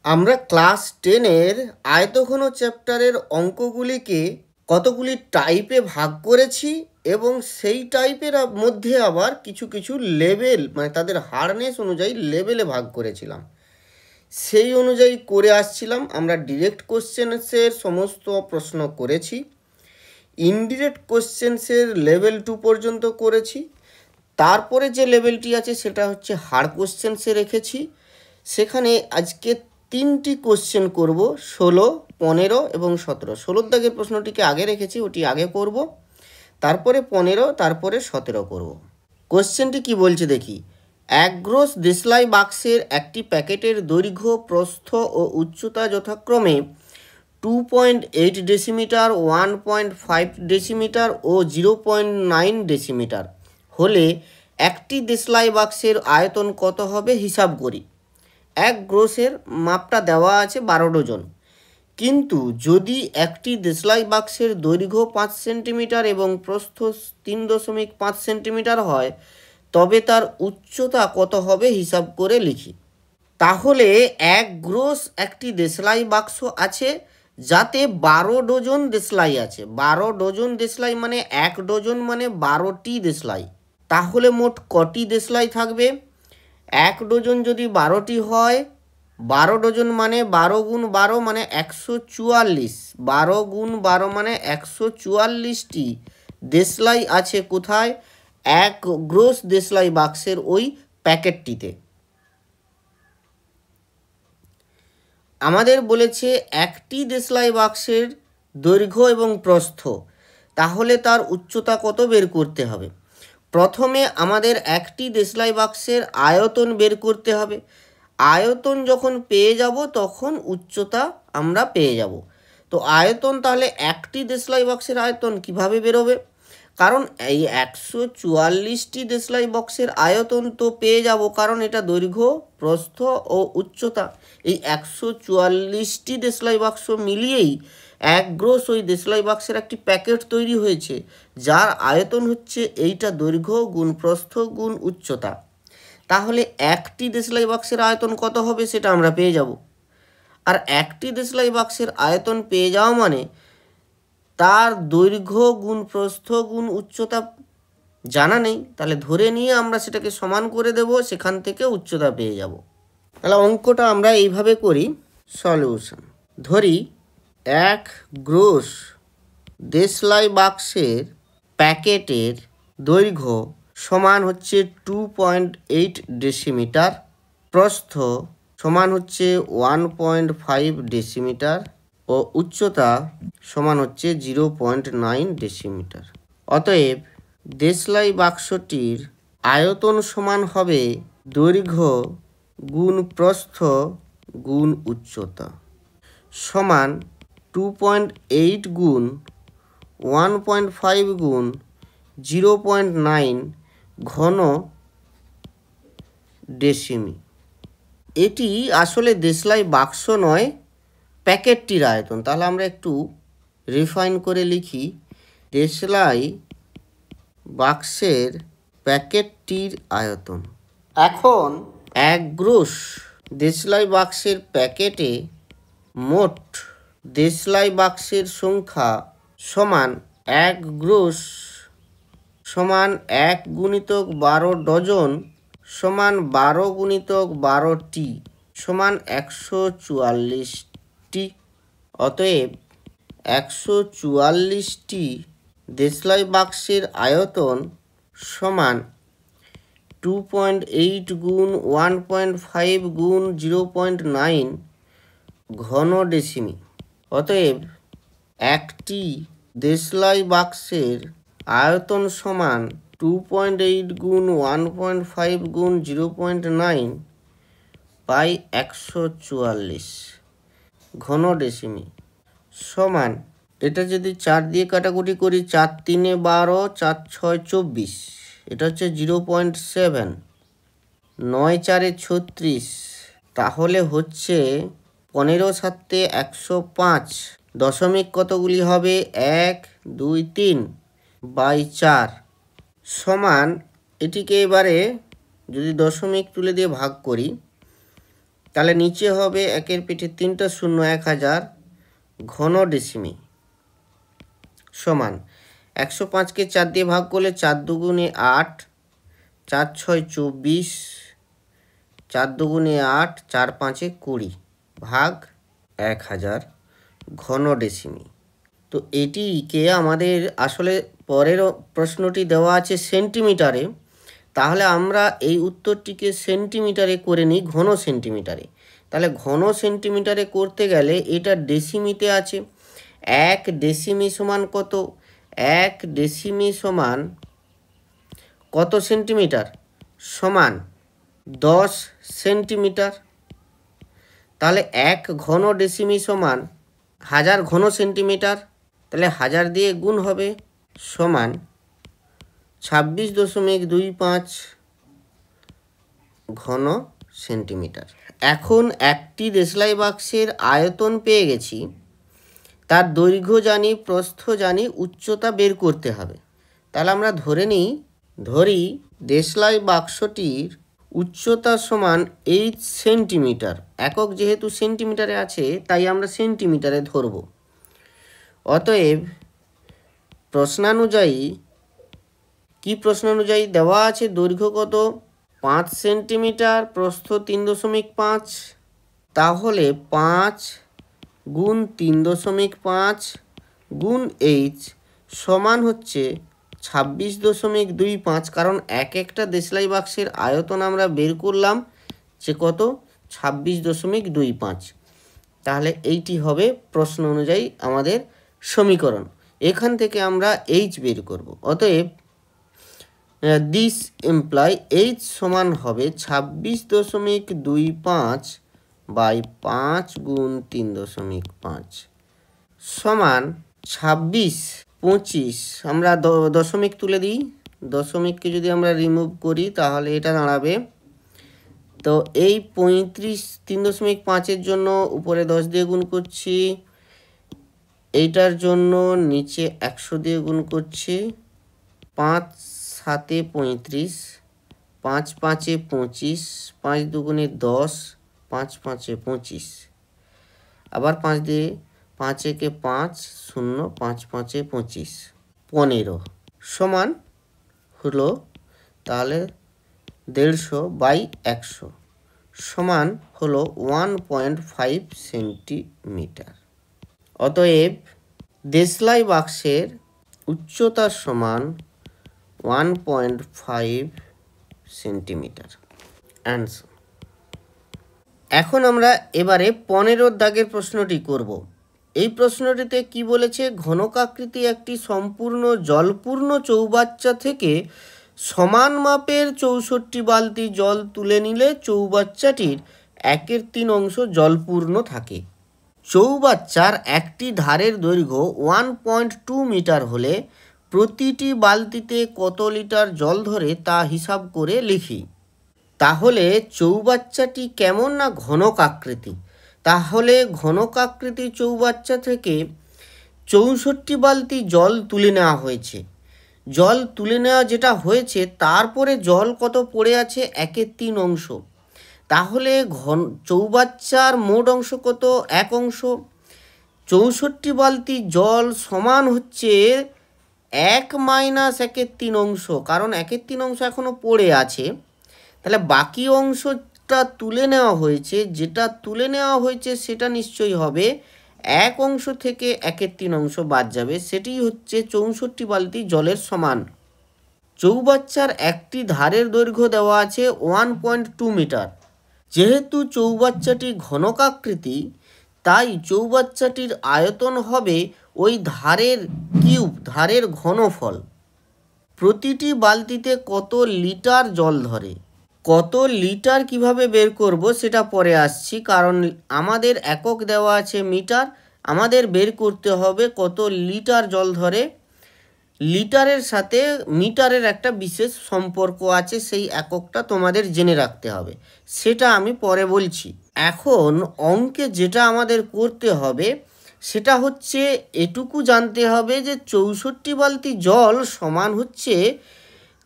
আমরা ক্লাস 10-এর আয়তঘন চ্যাপ্টারের অঙ্কগুলিকে কতগুলি টাইপে ভাগ করেছি এবং সেই টাইপের মধ্যে আবার কিছু কিছু লেভেল মানে তাদের হার্ডনেস অনুযায়ী লেভেলে ভাগ করেছিলাম। সেই অনুযায়ী করে আসছিলাম। আমরা ডিরেক্ট কোশ্চেন্সের সমস্ত প্রশ্ন করেছি, ইনডিরেক্ট কোশ্চেন্সের লেভেল 2 পর্যন্ত করেছি। তারপরে যে লেভেলটি আছে সেটা হচ্ছে হার্ড কোশ্চেন্সে রেখেছি। সেখানে আজকে 3টি কোশ্চেন করব, 16, 15 এবং 17। 16 দাগের প্রশ্নটিকে আগে রেখেছি, ওটি আগে করব, তারপরে 15, তারপরে 17 করব। কোশ্চেনটি কি বলছে দেখি। এক গ্রোস দেশলাই বাক্সের একটি প্যাকেটের দৈর্ঘ্য, প্রস্থ ও উচ্চতা যথাক্রমে 2.8 ডেসিমিটার, 1.5 ডেসিমিটার ও 0.9 ডেসিমিটার হলে একটি দেশলাই বাক্সের আয়তন কত হবে হিসাব করি। এক গ্রোসের মাপটা দেওয়া আছে 12 ডজন, কিন্তু যদি একটি দেশলাই বাক্সের দৈর্ঘ্য 5 সেন্টিমিটার এবং প্রস্থ 3.5 সেন্টিমিটার হয় তবে তার উচ্চতা কত হবে হিসাব করে লিখি। তাহলে এক গ্রোস একটি দেশলাই বাক্স আছে যাতে 12 ডজন দেশলাই আছে। 12 ডজন দেশলাই মানে 1 ডজন মানে 12টি দেশলাই। তাহলে মোট কটি দেশলাই থাকবে? 1 ডজন যদি 12টি হয়, 12 ডজন মানে 12 গুণ 12 মানে 144। 12 গুণ 12 মানে 144টি দেশলাই আছে কোথায়? এক গ্রোস দেশলাই বাক্সের ওই প্যাকেটটিতে। আমাদের বলেছে একটি দেশলাই বাক্সের দৈর্ঘ্য এবং প্রস্থ, তাহলে তার উচ্চতা কত বের করতে হবে। প্রথমে আমাদের একটি দেশলাই বাক্সের আয়তন বের করতে হবে। আয়তন যখন পেয়ে যাব তখন উচ্চতা আমরা পেয়ে যাব। তো আয়তন তাহলে একটি দেশলাই বাক্সের আয়তন কিভাবে বেরোবে? কারণ এই 144টি দেশলাই বক্সের আয়তন তো পেয়ে যাব, কারণ এটা দৈর্ঘ্য, প্রস্থ ও উচ্চতা। এই 144টি দেশলাই বাক্স মিলিয়েই এক গ্রোস ওই দেশলাই বাক্সের একটি প্যাকেট তৈরি হয়েছে, যার আয়তন হচ্ছে এইটা দৈর্ঘ্য গুণ প্রস্থ গুণ উচ্চতা। তাহলে একটি দেশলাই বাক্সের আয়তন কত হবে সেটা আমরা পেয়ে যাব। আর একটি দেশলাই বাক্সের আয়তন পেয়ে যাওয়া মানে তার দৈর্ঘ্য গুণ প্রস্থ গুণ উচ্চতা জানা নেই, তাহলে ধরে নিয়ে আমরা সেটাকে সমান করে দেব, সেখান থেকে উচ্চতা পেয়ে যাব। তাহলে অঙ্কটা আমরা এইভাবে করি। সলিউশন ধরি এক গ্রোস দেশলাই বাক্সের প্যাকেটের দৈর্ঘ্য সমান হচ্ছে 2.8 ডেসিমিটার, প্রস্থ সমান হচ্ছে 1.5 ডেসিমিটার ও উচ্চতা সমান হচ্ছে 0.9 ডেসিমিটার। অতএব দেশলাই বাক্সটির আয়তন সমান হবে দৈর্ঘ্য গুণ প্রস্থ গুণ উচ্চতা সমান 2.8 গুণ 1.5 গুণ 0.9 ঘন ডেসিমি। এটি আসলে দেশলাই বাক্স নয়, প্যাকেটটির আয়তন। তাহলে আমরা একটু রিফাইন করে লিখি, দেশলাই বাক্সের প্যাকেটটির আয়তন। এখন এক গ্রোস দেশলাই বাক্সের প্যাকেটে মোট দেশলাই বাক্সের সংখ্যা সমান এক গ্রোস সমান 1 গুণিতক 12 ডজন সমান 12 গুণিতক 12টি সমান 144টি। অতএব 144টি দেশলাই বাক্সের আয়তন সমান 2.8 গুণ 1.5 গুণ 0.9 ঘন ডেসিমি। অতএব একটি দেশলাই বাক্সের আয়তন সমান 2.8 গুণ 1.5 গুণ 0.9 বাই 144 ঘন ডেসিমি সমান, এটা যদি 4 দিয়ে কাটাকুটি করি, 4 3 12, 4 6 24, এটা হচ্ছে 0.7, 9 4 36, তাহলে হচ্ছে 15 7 105। দশমিক কতগুলি হবে? 1 2 3 বাই 4 সমান, এটিকে এবারে যদি দশমিক তুলে দিয়ে ভাগ করি তাহলে নিচে হবে 1-এর পিঠে 3টা শূন্য 1000 ঘন ডেসিমি সমান 105কে 4 দিয়ে ভাগ করলে 4 দুগুণে 8, 4 6 24, 4 দুগুণে 8, 4 5 20 ভাগ 1000 ঘন ডেসিমি। তো এটিকে আমাদের আসলে পরের প্রশ্নটি দেওয়া আছে সেন্টিমিটারে, তাহলে আমরা এই উত্তরটিকে সেন্টিমিটারে করে নিই, ঘন সেন্টিমিটারে। তাহলে ঘন সেন্টিমিটারে করতে গেলে এটা ডেসিমিতে আছে। 1 ডেসিমি সমান কত? 1 ডেসিমি সমান কত সেন্টিমিটার? সমান 10 সেন্টিমিটার। তাহলে 1 ঘন ডেসিমি সমান 1000 ঘন সেন্টিমিটার। তাহলে 1000 দিয়ে গুণ হবে, সমান 26.25 ঘন সেন্টিমিটার। এখন একটি দেশলাই বাক্সের আয়তন পেয়ে গেছি, তার দৈর্ঘ্য জানি, প্রস্থ জানি, উচ্চতা বের করতে হবে। তাহলে আমরা ধরি দেশলাই বাক্সটির উচ্চতা সমান 8 সেন্টিমিটার। একক যেহেতু সেন্টিমিটারে আছে তাই আমরা সেন্টিমিটারে ধরব। অতএব প্রশ্নানুযায়ী দেওয়া আছে দৈর্ঘ্য কত? 5 সেন্টিমিটার, প্রস্থ 3.5। তাহলে 5 গুণ 3.5 গুণ h সমান হচ্ছে 26.25, কারণ এক একটা দেশলাই বাক্সের আয়তন আমরা বের করলাম যে কত? 26.25। তাহলে এইটি হবে প্রশ্ন অনুযায়ী আমাদের সমীকরণ। এখান থেকে আমরা h বের করব। অতএব দিস ইমপ্লাই h সমান হবে 26.25 বাই 5 গুণ 3.5 সমান 26, 25। আমরা দশমিক তুলে দিই, দশমিককে যদি আমরা রিমুভ করি তাহলে এটা দাঁড়াবে, তো এই 35 3.5-এর জন্য উপরে 10 দিয়ে গুণ করছি, এইটার জন্য নিচে 100 দিয়ে গুণ করছি। 5 7 35, 5 5 25, 5 দুগুণে 10, 5 5 25, আবার 5 দিয়ে 5 একে 5, 0, 5 5 25, 15 সমান হলো তাহলে 150 বাই 100 সমান হলো 1.5 সেন্টিমিটার। অতএব দেশলাই বাক্সের উচ্চতা সমান 1.5 সেন্টিমিটার। অ্যান্সার। এখন আমরা এবারে 15 দাগের প্রশ্নটি করব। এই প্রশ্নটিতে কি বলেছে? ঘনকাকৃতি একটি সম্পূর্ণ জলপূর্ণ চৌবাচ্চা থেকে সমান মাপের 64 বালতি জল তুলে নিলে চৌবাচ্চাটির 1/3 অংশ জলপূর্ণ থাকে। চৌবাচ্চার একটি ধারের দৈর্ঘ্য 1.2 মিটার হলে প্রতিটি বালতিতে কত লিটার জল ধরে তা হিসাব করে লিখি। তাহলে চৌবাচ্চাটি কেমন? না ঘনকাকৃতি। তাহলে ঘনকাকৃতি চৌবাচ্চা থেকে 64 বালতি জল তুলে নেওয়া হয়েছে। জল তুলে নেওয়া যেটা হয়েছে, তারপরে জল কত পড়ে আছে? 1/3 অংশ। তাহলে চৌবাচ্চার মোট অংশ কত? 1 অংশ। 64 বালতি জল সমান হচ্ছে 1 মাইনাস 1/3 অংশ, কারণ 1/3 অংশ এখনও পড়ে আছে। তাহলে বাকি অংশটা তুলে নেওয়া হয়েছে, যেটা তুলে নেওয়া হয়েছে সেটা নিশ্চয়ই হবে 1 অংশ থেকে 1/3 অংশ বাদ যাবে, সেটি হচ্ছে 64 বালতি জলের সমান। চৌবাচ্চার একটি ধারের দৈর্ঘ্য দেওয়া আছে 1.2 মিটার। যেহেতু চৌবাচ্চাটি ঘনকাকৃতি, তাই চৌবাচ্চাটির আয়তন হবে ওই ধারের কিউব, ধারের ঘনফল। প্রতিটি বালতিতে কত লিটার জল ধরে? কত লিটার কিভাবে বের করব সেটা পরে আসছি, কারণ আমাদের একক দেওয়া আছে মিটার, আমাদের বের করতে হবে কত লিটার জল ধরে। লিটারের সাথে মিটারের একটা বিশেষ সম্পর্ক আছে, সেই এককটা তোমাদের জেনে রাখতে হবে, সেটা আমি পরে বলছি। এখন অঙ্কে যেটা আমাদের করতে হবে সেটা হচ্ছে এটুকু জানতে হবে যে 64 বালতি জল সমান হচ্ছে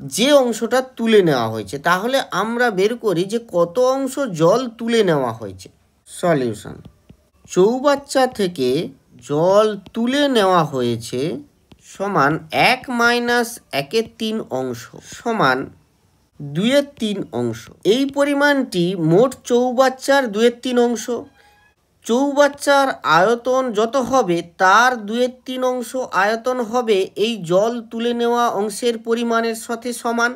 যে অংশটা তুলে নেওয়া হয়েছে। তাহলে আমরা বের করি যে কত অংশ জল তুলে নেওয়া হয়েছে। সলিউশন, চৌবাচ্চা থেকে জল তুলে নেওয়া হয়েছে সমান 1 মাইনাস 1/3 অংশ সমান 2/3 অংশ। এই পরিমাণটি মোট চৌবাচ্চার 2/3 অংশ। চৌবাচ্চার আয়তন যত হবে তার 2/3 অংশ আয়তন হবে এই জল তুলে নেওয়া অংশের পরিমাণের সাথে সমান।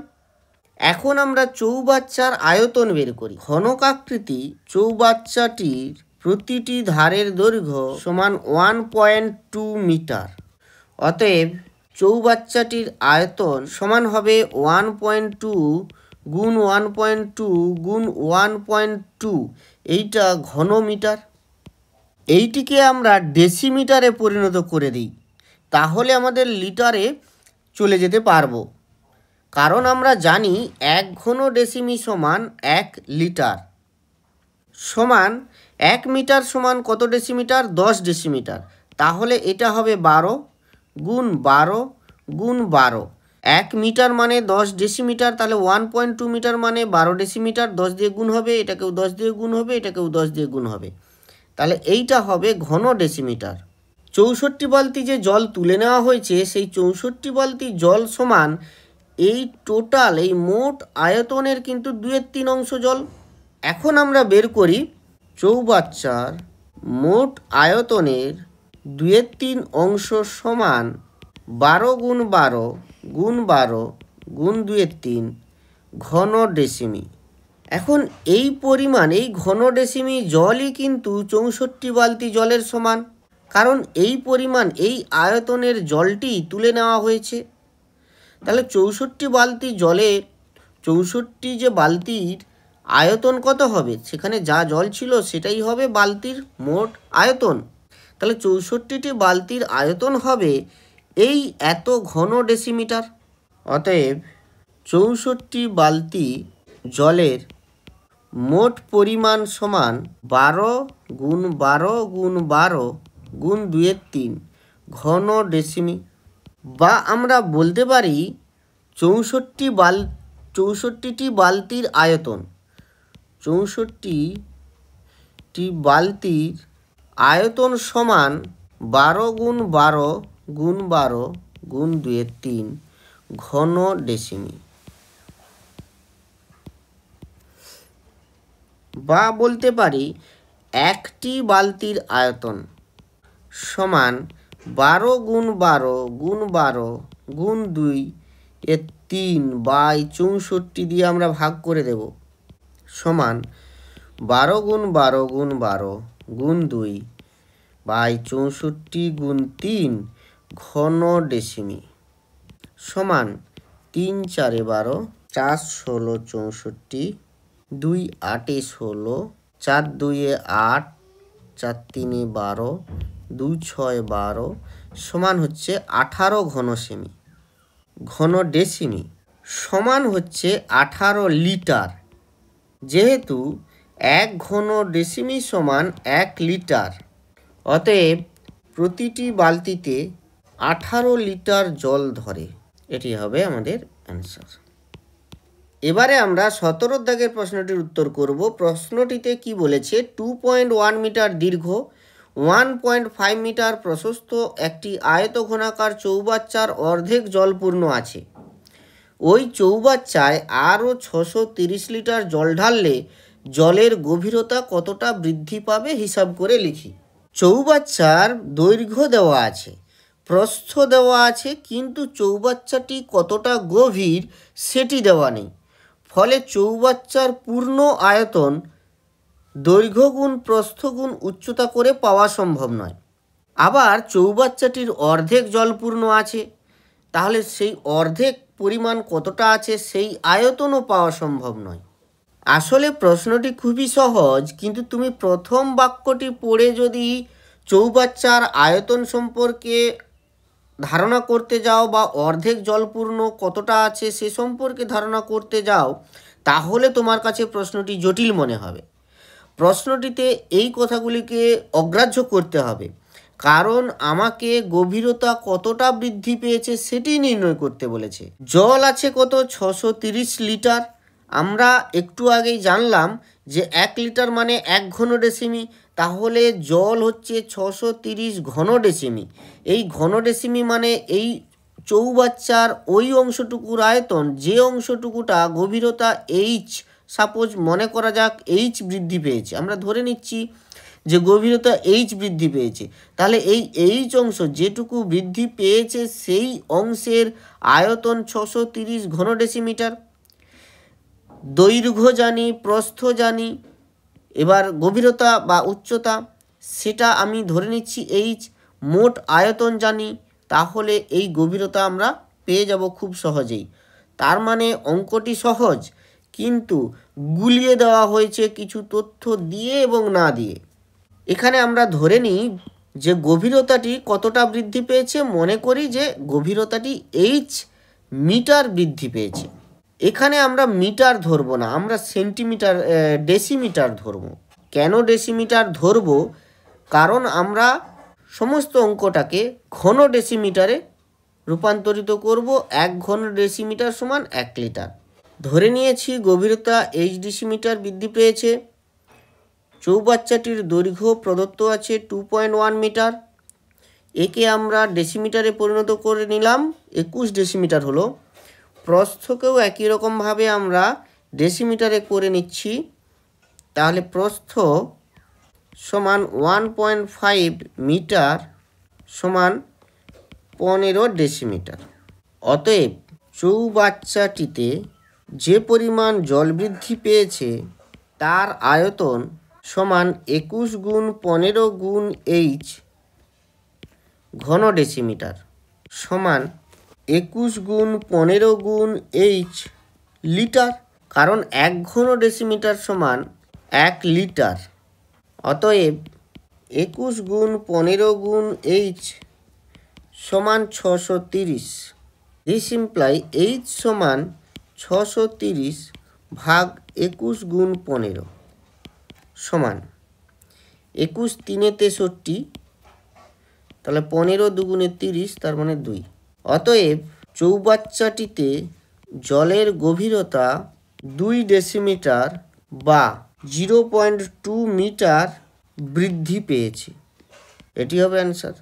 এখন আমরা চৌবাচ্চার আয়তন বের করি। ঘনকাকৃতি চৌবাচ্চাটির প্রতিটি ধারের দৈর্ঘ্য সমান 1.2 মিটার। অতএব চৌবাচ্চাটির আয়তন সমান হবে 1.2 গুণ 1.2 গুণ 1.2, এইটা ঘনমিটার। এইটিকে আমরা ডেসিমিটারে পরিণত করে দিই, তাহলে আমাদের লিটারে চলে যেতে পারবো। কারণ আমরা জানি 1 ঘন ডেসিমি সমান 1 লিটার, সমান 1 মিটার সমান কত ডেসিমিটার? 10 ডেসিমিটার। তাহলে এটা হবে 12 গুণ 12 গুণ 12। 1 মিটার মানে 10 ডেসিমিটার, তাহলে 1.2 মিটার মানে 12 ডেসিমিটার। 10 দিয়ে গুণ হবে, এটাকেও 10 দিয়ে গুণ হবে, এটাকেও 10 দিয়ে গুণ হবে, তাহলে এইটা হবে ঘন ডেসিমিটার। 64 বালতি যে জল তুলে নেওয়া হয়েছে সেই 64 বালতি জল সমান এই টোটাল এই মোট আয়তনের কিন্তু 2/3 অংশ জল। এখন আমরা বের করি চৌবাচ্চার মোট আয়তনের 2/3 অংশ সমান 12 গুণ 12 গুণ 12 গুণ 2/3 ঘন ডেসিমি। এখন এই পরিমাণ এই ঘন ডেসিমি জলই কিন্তু 64 বালতি জলের সমান, কারণ এই পরিমাণ এই আয়তনের জলটি তুলে নেওয়া হয়েছে। তাহলে 64 বালতি জলে 64 যে বালতির আয়তন কত হবে? সেখানে যা জল ছিল সেটাই হবে বালতির মোট আয়তন। তাহলে 64টি বালতির আয়তন হবে এই এত ঘন ডেসিমিটার। অতএব 64 বালতি জলের মোট পরিমাণ সমান 12 গুণ 12 গুণ 12 গুণ 2/3 ঘন ডেসিমি। বা আমরা বলতে পারি 64টি বালতির আয়তন, 64টি বালতির আয়তন সমান 12 গুণ 12 গুণ 12 গুণ 2/3 ঘন ডেসিমি। বা বলতে পারি একটি বালতির আয়তন সমান 12 গুণ 12 গুণ 12 গুণ 2/3 বাই 64 দিয়ে আমরা ভাগ করে দেব, সমান 12 গুণ 12 গুণ 12 গুণ 2 বাই 64 গুণ 3 ঘন ডেসিমি, সমান 3 4 12 4 16 64 2 8 16 4 2 8 4 3 12 2 6 12 সমান হচ্ছে 18 ঘন সেমি। ঘন ডেসিমি সমান হচ্ছে 18 লিটার। যেহেতু 1 ঘন ডেসিমি সমান 1 লিটার, অতএব প্রতিটি বালতিতে 18 লিটার জল ধরে। এটি হবে আমাদের অ্যান্সার। এবারে আমরা 17 দাগের প্রশ্নটির উত্তর করব। প্রশ্নটিতে কি বলেছে? 2.1 মিটার দীর্ঘ 1.5 মিটার প্রশস্ত একটি আয়তঘনাকার চৌবাচ্চার অর্ধেক জলপূর্ণ আছে। ওই চৌবাচ্চায় আরও 630 লিটার জল ঢাললে জলের গভীরতা কতটা বৃদ্ধি পাবে হিসাব করে লিখি। চৌবাচ্চার দৈর্ঘ্য দেওয়া আছে, প্রস্থ দেওয়া আছে, কিন্তু চৌবাচ্চাটি কতটা গভীর সেটি দেওয়া নেই। ফলে চৌবাচ্চার পূর্ণ আয়তন দৈর্ঘ্য গুণ প্রস্থ গুণ উচ্চতা করে পাওয়া সম্ভব নয়। আবার চৌবাচ্চাটির অর্ধেক জলপূর্ণ আছে, তাহলে সেই অর্ধেক পরিমাণ কতটা আছে সেই আয়তনও পাওয়া সম্ভব নয়। আসলে প্রশ্নটি খুবই সহজ, কিন্তু তুমি প্রথম বাক্যটি পড়ে যদি চৌবাচ্চার আয়তন সম্পর্কে ধারণা করতে যাও বা অর্ধেক জলপূর্ণ কতটা আছে সে সম্পর্কে ধারণা করতে যাও, তাহলে তোমার কাছে প্রশ্নটি জটিল মনে হবে। প্রশ্নটিতে এই কথাগুলিকে অগ্রাহ্য করতে হবে, কারণ আমাকে গভীরতা কতটা বৃদ্ধি পেয়েছে সেটি নির্ণয় করতে বলেছে। জল আছে কত? 630 লিটার। আমরা একটু আগেই জানলাম যে 1 লিটার মানে 1 ঘন ডেসিমি, তাহলে জল হচ্ছে 630 ঘন ডেসিমি। এই ঘন ডেসিমি মানে এই চৌবাচ্চার ওই অংশটুকুর আয়তন, যে অংশটুকুটা গভীরতা এইচ, সাপোজ মনে করা যাক এইচ বৃদ্ধি পেয়েছে, আমরা ধরে নিচ্ছি যে গভীরতা এইচ বৃদ্ধি পেয়েছে, তাহলে এই এইচ অংশ যেটুকু বৃদ্ধি পেয়েছে সেই অংশের আয়তন 630 ঘন ডেসিমিটার। দৈর্ঘ্য জানি, প্রস্থ জানি, এবার গভীরতা বা উচ্চতা সেটা আমি ধরে নিচ্ছি এইচ। মোট আয়তন জানি, তাহলে এই গভীরতা আমরা পেয়ে যাব খুব সহজেই। তার মানে অঙ্কটি সহজ, কিন্তু গুলিয়ে দেওয়া হয়েছে কিছু তথ্য দিয়ে এবং না দিয়ে। এখানে আমরা ধরে নিই যে গভীরতাটি কতটা বৃদ্ধি পেয়েছে। মনে করি যে গভীরতাটি এইচ মিটার বৃদ্ধি পেয়েছে। এখানে আমরা মিটার ধরবো না, আমরা সেন্টিমিটার, ডেসিমিটার ধরবো। কেন ডেসিমিটার ধরবো? কারণ আমরা সমস্ত অঙ্কটাকে ঘন ডেসিমিটারে রূপান্তরিত করব। 1 ঘন ডেসিমিটার সমান 1 লিটার। ধরে নিয়েছি গভীরতা এইচ ডেসিমিটার বৃদ্ধি পেয়েছে। চৌবাচ্চাটির দৈর্ঘ্য প্রদত্ত আছে 2.1 মিটার। একে আমরা ডেসিমিটারে পরিণত করে নিলাম, 21 ডেসিমিটার হলো। প্রস্থকেও একই রকমভাবে আমরা ডেসিমিটারে করে নিচ্ছি, তাহলে প্রস্থ সমান 1.5 মিটার সমান 15 ডেসিমিটার। অতএব চৌবাচ্চাটিতে যে পরিমাণ জল বৃদ্ধি পেয়েছে তার আয়তন সমান 21 গুণ 15 গুণ এইচ ঘন ডেসিমিটার সমান 21 গুণ 15 গুণ এইচ লিটার। কারণ 1 ঘন ডেসিমিটার সমান 1 লিটার। অতএব 21 গুণ 15 গুণ এইচ সমান 630। দিস ইমপ্লাই এইচ সমান 630 ভাগ 21 গুণ 15 সমান 21 3 63, তাহলে 15 দুগুণে 30, তার মানে 2। অতএব চৌবাচ্চাটিতে জলের গভীরতা 2 ডেসিমিটার বা 0.2 মিটার বৃদ্ধি পেয়েছে। এটি হবে অ্যান্সার।